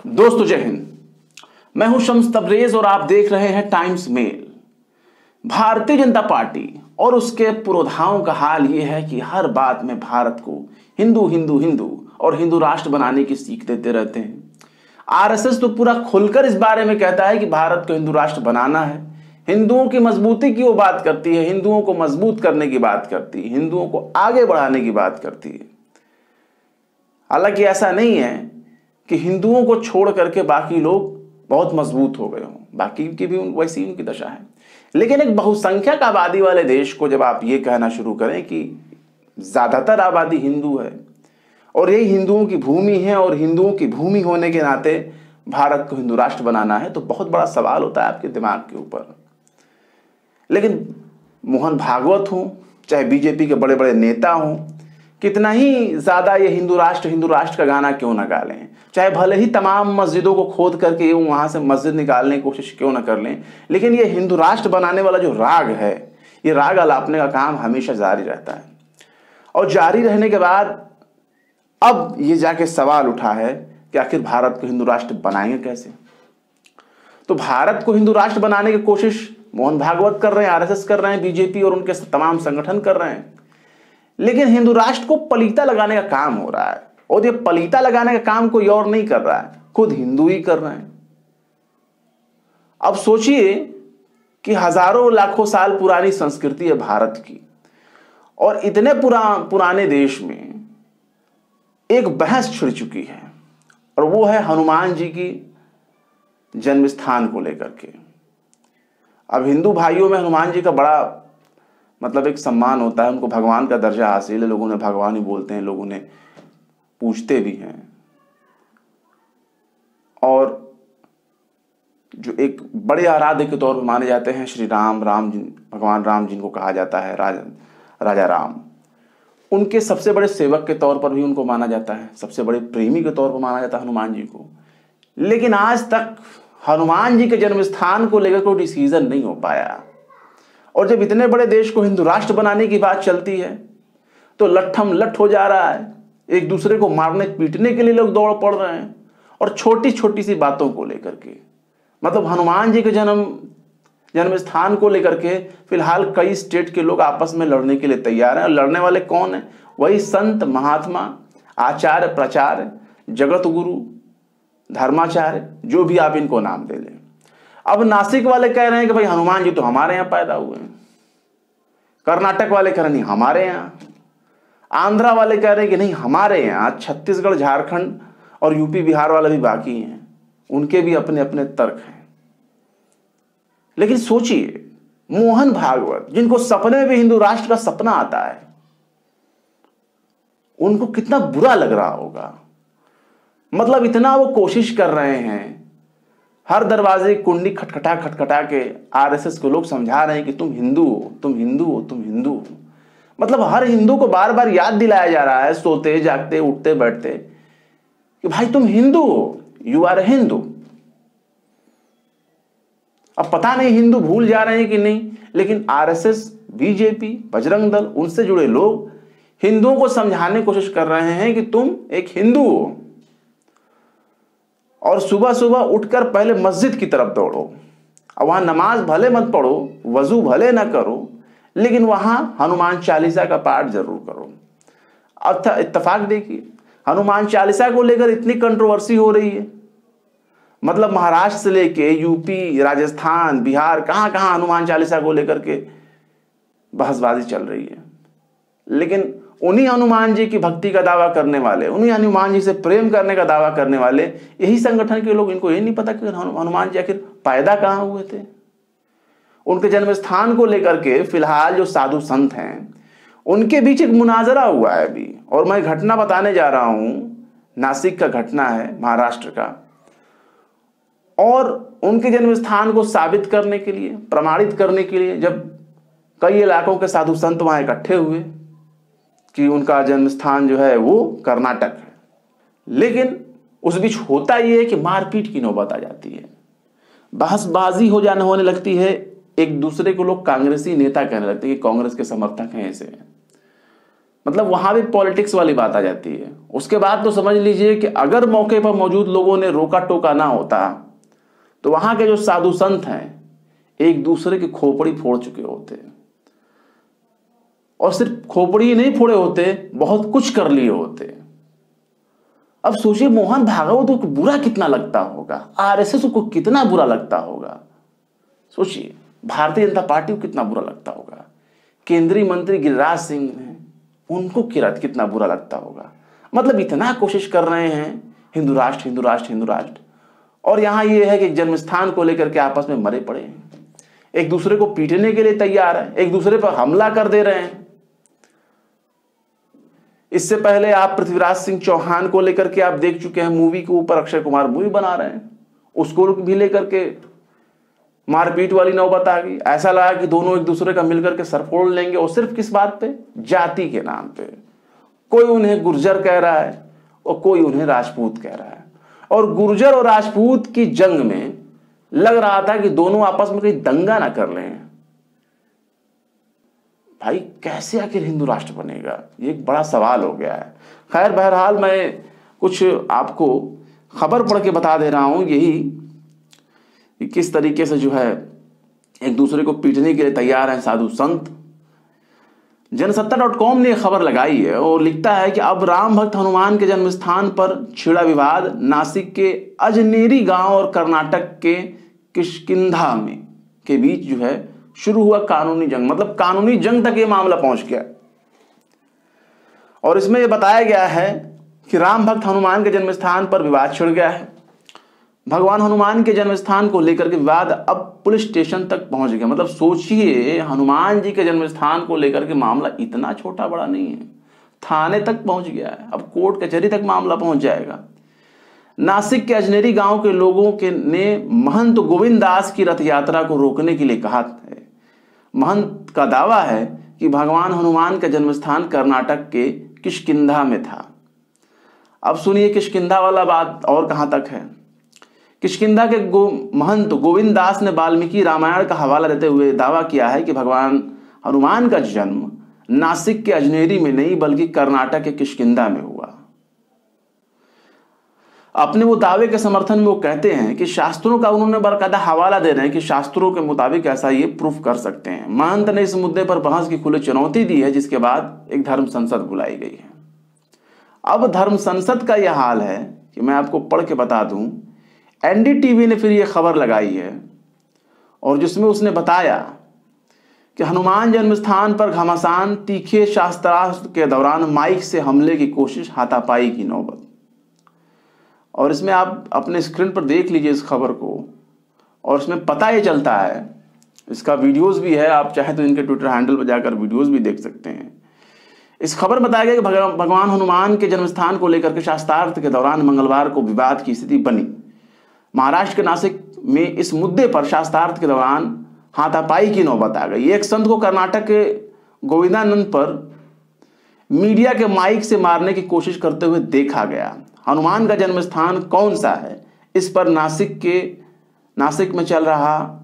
दोस्तों जय हिंद। मैं हूं शम्स तबरेज और आप देख रहे हैं times mail. Bharatiya Janata party और उसके पुरोधाओं का हाल यह है कि हर बात में भारत को हिंदू हिंदू हिंदू और हिंदू राष्ट्र बनाने की सीख देते रहते हैं। आरएसएस तो पूरा खुलकर इस बारे में कहता है कि भारत को हिंदू राष्ट्र बनाना है। हिंदुओं की मजबूती की वो बात करती है, हिंदुओं को मजबूत करने की बात करती है, हिंदुओं को आगे बढ़ाने की बात करती है। हालांकि ऐसा नहीं है कि हिंदुओं को छोड़ करके बाकी लोग बहुत मजबूत हो गए हों, बाकी की भी वैसी उनकी दशा है। लेकिन एक बहुसंख्यक आबादी वाले देश को जब आप ये कहना शुरू करें कि ज्यादातर आबादी हिंदू है और यही हिंदुओं की भूमि है और हिंदुओं की भूमि होने के नाते भारत को हिंदू राष्ट्र बनाना है, तो बहुत बड़ा सवाल होता है आपके दिमाग के ऊपर। लेकिन मोहन भागवत हों, चाहे बीजेपी के बड़े बड़े नेता हों, कितना ही ज्यादा ये हिंदू राष्ट्र का गाना क्यों ना गा लें, चाहे भले ही तमाम मस्जिदों को खोद करके वहां से मस्जिद निकालने की कोशिश क्यों ना कर लें, लेकिन ये हिंदू राष्ट्र बनाने वाला जो राग है, ये राग अलापने का काम हमेशा जारी रहता है। और जारी रहने के बाद अब ये जाके सवाल उठा है कि आखिर भारत को हिंदू राष्ट्र बनाएंगे कैसे। तो भारत को हिंदू राष्ट्र बनाने की कोशिश मोहन भागवत कर रहे हैं, आरएसएस कर रहे हैं, बीजेपी और उनके तमाम संगठन कर रहे हैं। लेकिन हिंदू राष्ट्र को पलीता लगाने का काम हो रहा है, और ये पलीता लगाने का काम कोई और नहीं कर रहा है, खुद हिंदू ही कर रहे हैं। अब सोचिए कि हजारों लाखों साल पुरानी संस्कृति है भारत की, और इतने पुराने देश में एक बहस छिड़ चुकी है, और वो है हनुमान जी की जन्म स्थान को लेकर के। अब हिंदू भाइयों में हनुमान जी का बड़ा एक सम्मान होता है, उनको भगवान का दर्जा हासिल है, लोगों ने भगवान ही बोलते हैं, लोगों ने पूछते भी हैं। और जो एक बड़े आराध्य के तौर पर माने जाते हैं श्री राम जी, भगवान राम जिनको कहा जाता है राजा राम, उनके सबसे बड़े सेवक के तौर पर भी उनको माना जाता है, सबसे बड़े प्रेमी के तौर पर माना जाता है हनुमान जी को। लेकिन आज तक हनुमान जी के जन्म स्थान को लेकर कोई डिसीजन नहीं हो पाया। और जब इतने बड़े देश को हिंदू राष्ट्र बनाने की बात चलती है तो लट्ठम लट्ठ हो जा रहा है, एक दूसरे को मारने पीटने के लिए लोग दौड़ पड़ रहे हैं। और छोटी छोटी सी बातों को लेकर के, हनुमान जी के जन्म स्थान को लेकर के फिलहाल कई स्टेट के लोग आपस में लड़ने के लिए तैयार हैं। और लड़ने वाले कौन है? वही संत महात्मा, आचार्य, प्राचार्य, जगत गुरु, धर्माचार्य, जो भी आप इनको नाम दे लें। अब नासिक वाले कह रहे हैं कि भाई हनुमान जी तो हमारे यहाँ पैदा हुए हैं, कर्नाटक वाले कह रहे हैं नहीं हमारे यहाँ, आंध्रा वाले कह रहे हैं कि नहीं हमारे यहाँ, छत्तीसगढ़, झारखंड और यूपी बिहार वाले भी बाकी हैं, उनके भी अपने अपने तर्क हैं। लेकिन सोचिए, मोहन भागवत जिनको सपने में भी हिंदू राष्ट्र का सपना आता है, उनको कितना बुरा लग रहा होगा। इतना वो कोशिश कर रहे हैं, हर दरवाजे की कुंडी खटखटा के आरएसएस को लोग समझा रहे हैं कि तुम हिंदू हो, तुम हिंदू हो, तुम हिंदू हो। हर हिंदू को बार बार याद दिलाया जा रहा है, सोते जागते उठते बैठते, कि भाई तुम हिंदू हो, यू आर हिंदू। अब पता नहीं हिंदू भूल जा रहे हैं कि नहीं, लेकिन आरएसएस, बीजेपी, बजरंग दल, उनसे जुड़े लोग हिंदुओं को समझाने की कोशिश कर रहे हैं कि तुम एक हिंदू हो। और सुबह सुबह उठकर पहले मस्जिद की तरफ दौड़ो, और वहां नमाज भले मत पढ़ो, वजू भले ना करो, लेकिन वहां हनुमान चालीसा का पाठ जरूर करो। अब इत्तेफाक देखिए, हनुमान चालीसा को लेकर इतनी कंट्रोवर्सी हो रही है, महाराष्ट्र से लेके यूपी, राजस्थान, बिहार, कहां कहां हनुमान चालीसा को लेकर के बहसबाजी चल रही है। लेकिन उन्हीं हनुमान जी की भक्ति का दावा करने वाले, उन्हीं हनुमान जी से प्रेम करने का दावा करने वाले यही संगठन के लोग, इनको ये नहीं पता कि हनुमान जी आखिर पैदा कहां हुए थे। उनके जन्म स्थान को लेकर के फिलहाल जो साधु संत हैं, उनके बीच एक मुनाजरा हुआ है अभी, और मैं घटना बताने जा रहा हूं, नासिक का घटना है, महाराष्ट्र का। और उनके जन्म स्थान को साबित करने के लिए, प्रमाणित करने के लिए जब कई इलाकों के साधु संत वहां इकट्ठे हुए कि उनका जन्म स्थान जो है वो कर्नाटक है, लेकिन उस बीच होता ये है कि मारपीट की नौबत आ जाती है, बहसबाजी होने लगती है। एक दूसरे को लोग कांग्रेसी नेता कहने लगते हैं कि कांग्रेस के समर्थक हैं ऐसे हैं। मतलब वहां भी पॉलिटिक्स वाली बात आ जाती है। उसके बाद तो समझ लीजिए कि अगर मौके पर मौजूद लोगों ने रोका टोका ना होता तो वहां के जो साधु संत हैं एक दूसरे की खोपड़ी फोड़ चुके होते, और सिर्फ खोपड़ी ही नहीं फोड़े होते, बहुत कुछ कर लिए होते। अब सोचिए मोहन भागवत को बुरा कितना लगता होगा, आरएसएस को कितना बुरा लगता होगा, सोचिए भारतीय जनता पार्टी को कितना बुरा लगता होगा, केंद्रीय मंत्री गिरिराज सिंह ने उनको कितना बुरा लगता होगा। मतलब इतना कोशिश कर रहे हैं हिंदू राष्ट्र हिंदू राष्ट्र हिंदू राष्ट्र, और यहां ये है कि जन्म स्थान को लेकर के आपस में मरे पड़े हैं, एक दूसरे को पीटने के लिए तैयार है, एक दूसरे पर हमला कर दे रहे हैं। इससे पहले आप पृथ्वीराज सिंह चौहान को लेकर के आप देख चुके हैं, मूवी के ऊपर अक्षय कुमार मूवी बना रहे हैं, उसको भी लेकर के मारपीट वाली नौबत आ गई। ऐसा लगा कि दोनों एक दूसरे का मिलकर के सर फोड़ लेंगे, और सिर्फ किस बात पे, जाति के नाम पे। कोई उन्हें गुर्जर कह रहा है और कोई उन्हें राजपूत कह रहा है, और गुर्जर और राजपूत की जंग में लग रहा था कि दोनों आपस में कहीं दंगा ना कर लें। भाई कैसे आखिर हिंदू राष्ट्र बनेगा, ये एक बड़ा सवाल हो गया है। खैर बहरहाल मैं कुछ आपको खबर पढ़ के बता दे रहा हूं, यही कि किस तरीके से जो है एक दूसरे को पीटने के लिए तैयार हैं साधु संत। जनसत्ता.com ने खबर लगाई है और लिखता है कि अब राम भक्त हनुमान के जन्म स्थान पर छिड़ा विवाद, नासिक के अजनेरी गांव और कर्नाटक के किष्किंधा में के बीच जो है शुरू हुआ कानूनी जंग। मतलब कानूनी जंग तक ये मामला पहुंच गया, और इसमें यह बताया गया है कि राम भक्त हनुमान के जन्म स्थान पर विवाद छिड़ गया है। भगवान हनुमान के जन्म स्थान को लेकर के विवाद अब पुलिस स्टेशन तक पहुंच गया। मतलब सोचिए हनुमान जी के जन्म स्थान को लेकर के मामला इतना छोटा बड़ा नहीं है, थाने तक पहुंच गया है, अब कोर्ट कचहरी तक मामला पहुंच जाएगा। नासिक के अजनेरी गांव के लोगों के ने महंत गोविंद दास की रथ यात्रा को रोकने के लिए कहा है। महंत का दावा है कि भगवान हनुमान का जन्म स्थान कर्नाटक के किष्किंधा में था। अब सुनिए किष्किंधा वाला बात और कहां तक है। किष्किंधा के महंत गोविंद दास ने वाल्मीकि रामायण का हवाला देते हुए दावा किया है कि भगवान हनुमान का जन्म नासिक के अजनेरी में नहीं बल्कि कर्नाटक के किष्किंधा में हुआ। अपने वो दावे के समर्थन में वो कहते हैं कि शास्त्रों का उन्होंने बाकायदा हवाला दे रहे हैं कि शास्त्रों के मुताबिक ऐसा ये प्रूफ कर सकते हैं। महंत ने इस मुद्दे पर बहस की खुली चुनौती दी है, जिसके बाद एक धर्म संसद बुलाई गई है। अब धर्म संसद का यह हाल है कि मैं आपको पढ़ के बता दूं, एनडीटीवी ने फिर ये खबर लगाई है और जिसमें उसने बताया कि हनुमान जन्म स्थान पर घमासान, तीखे शास्त्रास्त्र के दौरान माइक से हमले की कोशिश, हाथापाई की नौबत। और इसमें आप अपने स्क्रीन पर देख लीजिए इस खबर को, और इसमें पता ये चलता है, इसका वीडियोस भी है, आप चाहे तो इनके ट्विटर हैंडल पर जाकर वीडियोस भी देख सकते हैं। इस खबर में बताया गया कि भगवान हनुमान के जन्म स्थान को लेकर के शास्त्रार्थ के दौरान मंगलवार को विवाद की स्थिति बनी। महाराष्ट्र के नासिक में इस मुद्दे पर शास्त्रार्थ के दौरान हाथापाई की नौबत आ गई। एक संत को कर्नाटक के गोविंदानंद पर मीडिया के माइक से मारने की कोशिश करते हुए देखा गया। हनुमान का जन्म स्थान कौन सा है, इस पर नासिक में चल रहा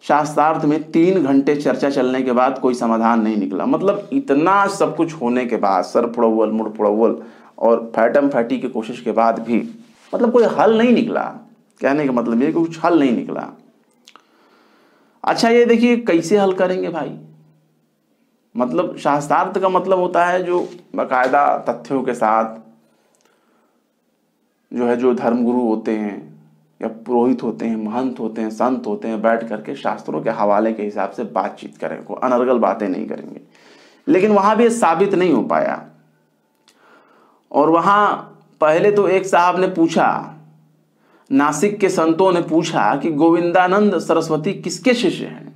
शास्त्रार्थ में 3 घंटे चर्चा चलने के बाद कोई समाधान नहीं निकला। मतलब इतना सब कुछ होने के बाद, सर फुड़ौल मुड़ फुड़ौल और फैटम फैटी की कोशिश के बाद भी मतलब कोई हल नहीं निकला। कहने का मतलब ये कुछ हल नहीं निकला। अच्छा ये देखिए कैसे हल करेंगे भाई। मतलब शास्त्रार्थ का मतलब होता है जो बाकायदा तथ्यों के साथ जो है, जो धर्मगुरु होते हैं या पुरोहित होते हैं, महंत होते हैं, संत होते हैं, बैठ करके शास्त्रों के हवाले के हिसाब से बातचीत करेंगे, कोई अनर्गल बातें नहीं करेंगे। लेकिन वहां भी ये साबित नहीं हो पाया। और वहां पहले तो एक साहब ने पूछा, नासिक के संतों ने पूछा कि गोविंदानंद सरस्वती किसके शिष्य हैं।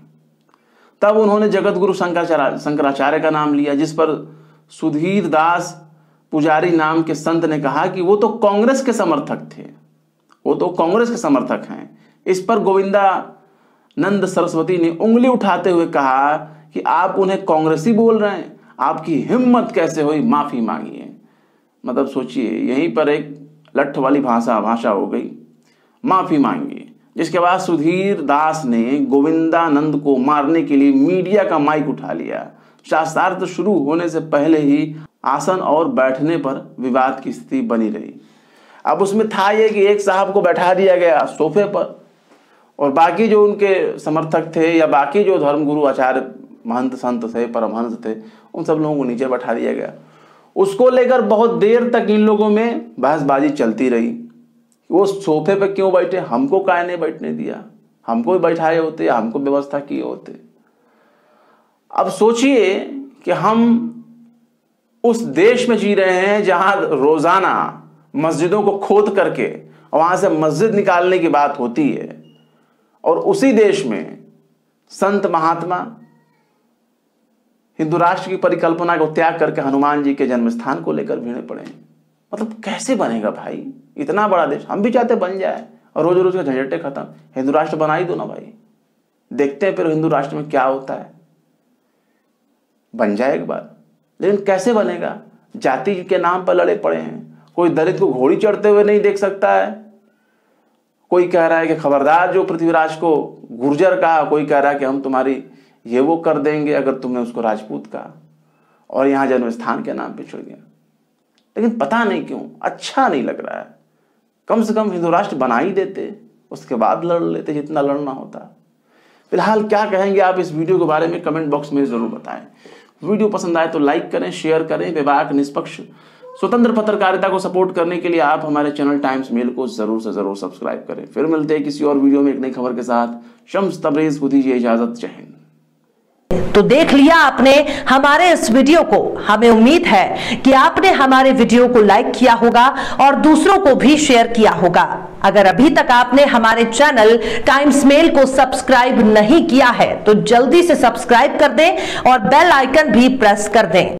तब उन्होंने जगत गुरु शंकराचार्य का नाम लिया, जिस पर सुधीर दास पुजारी नाम के संत ने कहा कि वो तो कांग्रेस के समर्थक थे, वो तो कांग्रेस के समर्थक हैं। इस पर गोविंदानंद सरस्वती ने उंगली उठाते हुए कहा कि आप उन्हें कांग्रेसी बोल रहे हैं, आपकी हिम्मत कैसे हुई, माफी मांगिए। मतलब सोचिए यहीं पर एक लठ वाली भाषा हो गई, माफी मांगी। जिसके बाद सुधीर दास ने गोविंदानंद को मारने के लिए मीडिया का माइक उठा लिया। शास्त्रार्थ शुरू होने से पहले ही आसन और बैठने पर विवाद की स्थिति बनी रही। अब उसमें था ये कि एक साहब को बैठा दिया गया सोफे पर और बाकी जो उनके समर्थक थे या बाकी जो धर्मगुरु आचार्य महंत संत थे परमहंस थे उन सब लोगों को नीचे बैठा दिया गया। उसको लेकर बहुत देर तक इन लोगों में बहसबाजी चलती रही। वो सोफे पे क्यों बैठे, हमको काहे नहीं बैठने दिया, हमको भी बैठाए होते या हमको व्यवस्था किए होते। अब सोचिए कि हम उस देश में जी रहे हैं जहां रोजाना मस्जिदों को खोद करके वहां से मस्जिद निकालने की बात होती है और उसी देश में संत महात्मा हिंदू राष्ट्र की परिकल्पना को त्याग करके हनुमान जी के जन्म स्थान को लेकर भिड़े पड़े हैं। मतलब कैसे बनेगा भाई इतना बड़ा देश। हम भी चाहते बन जाए और रोज रोज का झंझटे खत्म, हिंदू राष्ट्र बना ही दो ना भाई, देखते हैं फिर हिंदू राष्ट्र में क्या होता है। बन जाए एक बार, लेकिन कैसे बनेगा? जाति के नाम पर लड़े पड़े हैं। कोई दलित को घोड़ी चढ़ते हुए नहीं देख सकता है, कोई कह रहा है कि खबरदार जो पृथ्वीराज को गुर्जर कहा, कोई कह रहा है कि हम तुम्हारी ये वो कर देंगे अगर तुमने उसको राजपूत कहा, और यहां जन्म स्थान के नाम पे छिड़ गया। लेकिन पता नहीं क्यों अच्छा नहीं लग रहा है। कम से कम हिंदू राष्ट्र बना ही देते, उसके बाद लड़ लेते जितना लड़ना होता। फिलहाल क्या कहेंगे आप इस वीडियो के बारे में कमेंट बॉक्स में जरूर बताएं। वीडियो पसंद आए तो लाइक करें, शेयर करें। विभाग निष्पक्ष स्वतंत्र पत्रकारिता को सपोर्ट करने के लिए आप हमारे चैनल टाइम्स मेल को जरूर से जरूर सब्सक्राइब करें। फिर मिलते हैं किसी और वीडियो में एक नई खबर के साथ। शम्स तबरेज को दीजिए इजाजत। जय हिंद। तो देख लिया आपने हमारे इस वीडियो को। हमें उम्मीद है कि आपने हमारे वीडियो को लाइक किया होगा और दूसरों को भी शेयर किया होगा। अगर अभी तक आपने हमारे चैनल टाइम्स मेल को सब्सक्राइब नहीं किया है तो जल्दी से सब्सक्राइब कर दें और बेल आइकन भी प्रेस कर दें।